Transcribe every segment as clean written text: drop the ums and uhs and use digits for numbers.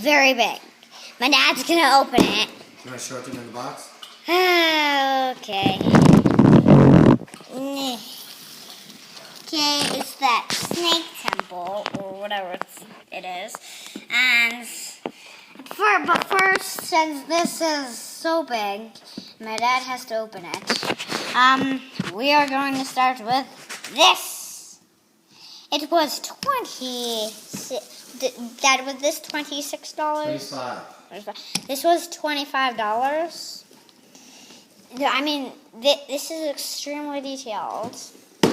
Very big. My dad's gonna open it. You want to show it to him in the box? Okay. Okay, it's that snake temple, or whatever it is. And but first, since this is so big, my dad has to open it. We are going to start with this. It was Dad, was this $26? $25. This was $25. I mean, this is extremely detailed. Check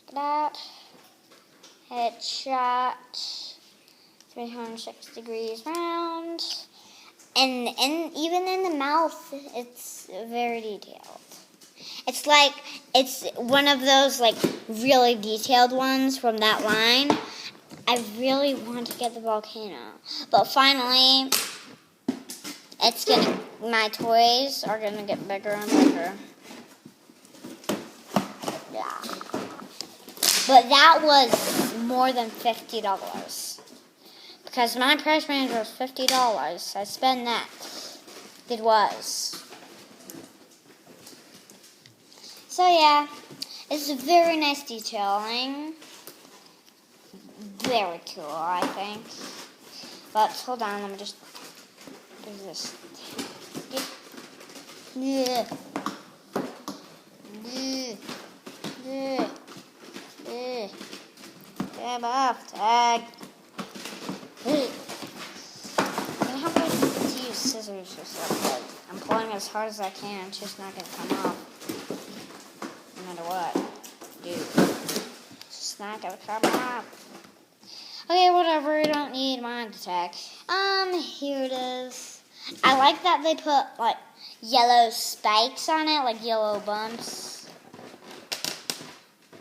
it out. Headshot. 306 degrees round. And even in the mouth, it's very detailed. It's one of those really detailed ones from that line. I really want to get the volcano, but finally, my toys are gonna get bigger and bigger. Yeah, but that was more than $50 because my price range was $50. I spent that. It was. So yeah, it's a very nice detailing. Very cool, I think. But hold on, let me just do this. Yeah. Come off, tag. I'm gonna have to use scissors or something. I'm pulling as hard as I can. It's just not gonna come off. No matter what, dude. It's just not gonna come off. Okay, whatever, I don't need mine to tag. Here it is. I like that they put, yellow spikes on it, yellow bumps.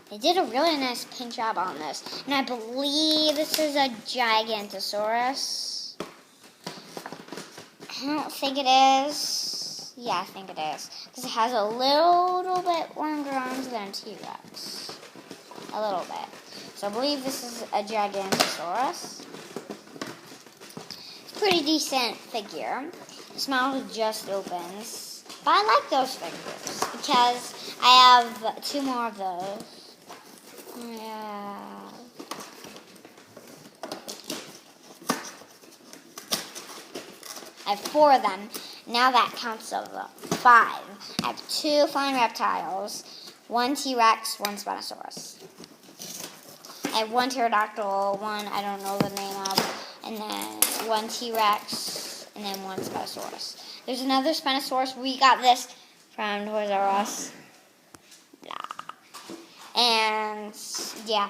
They did a really nice paint job on this. And I believe this is a Gigantosaurus. I don't think it is. Yeah, I think it is. Because it has a little bit longer arms than a T-Rex. A little bit. So I believe this is a Gigantosaurus. It's a pretty decent figure. This model just opens. But I like those figures because I have 2 more of those. Yeah. I have 4 of them. Now that counts of 5. I have 2 flying reptiles, 1 T-Rex, 1 Spinosaurus. I have 1 pterodactyl, 1 I don't know the name of, and then 1 T-Rex, and then 1 Spinosaurus. There's another Spinosaurus. We got this from Toys R Us. And, yeah.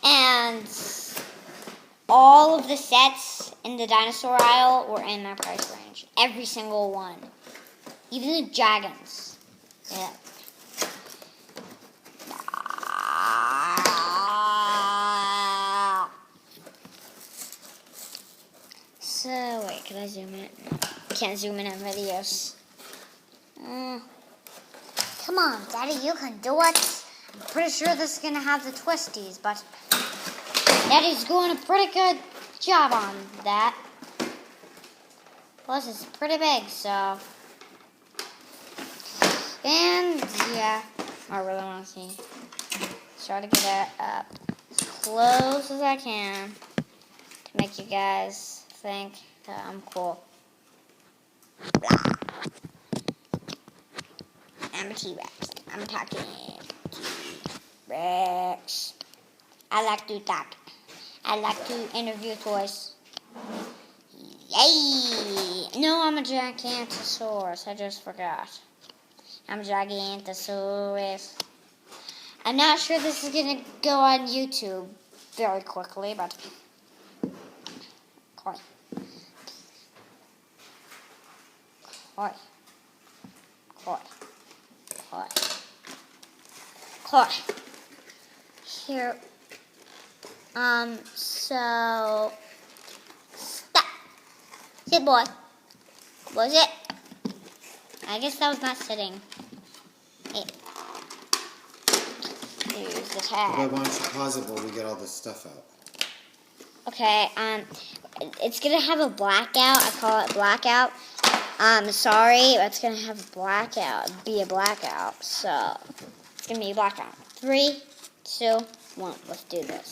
And all of the sets in the dinosaur aisle were in my price range. Every single one. Even the dragons. Yeah. So, wait, can I zoom in? No, can't zoom in on videos. Come on, Daddy, you can do it. I'm pretty sure this is going to have the twisties, but Daddy's doing a pretty good job on that. Plus, it's pretty big, so. And, yeah, I really want to see. Try to get it up as close as I can to make you guys think that I'm cool. Blah. I'm a T-Rex. I'm talking T-Rex. I like to talk. I like to interview toys. Yay! No, I'm a Gigantosaurus. I just forgot. I'm a Gigantosaurus. I'm not sure this is going to go on YouTube very quickly, but. Koi. Koi. Koi. Koi. Koi. Here. So. Stop. Sit, boy. Was it? I guess that was not sitting. Hey. Here's the tag. But why don't you pause it while we get all this stuff out? Okay, it's gonna have a blackout. I call it blackout. Sorry, but it's gonna have a blackout. Be a blackout. So it's gonna be a blackout. 3, 2, 1. Let's do this.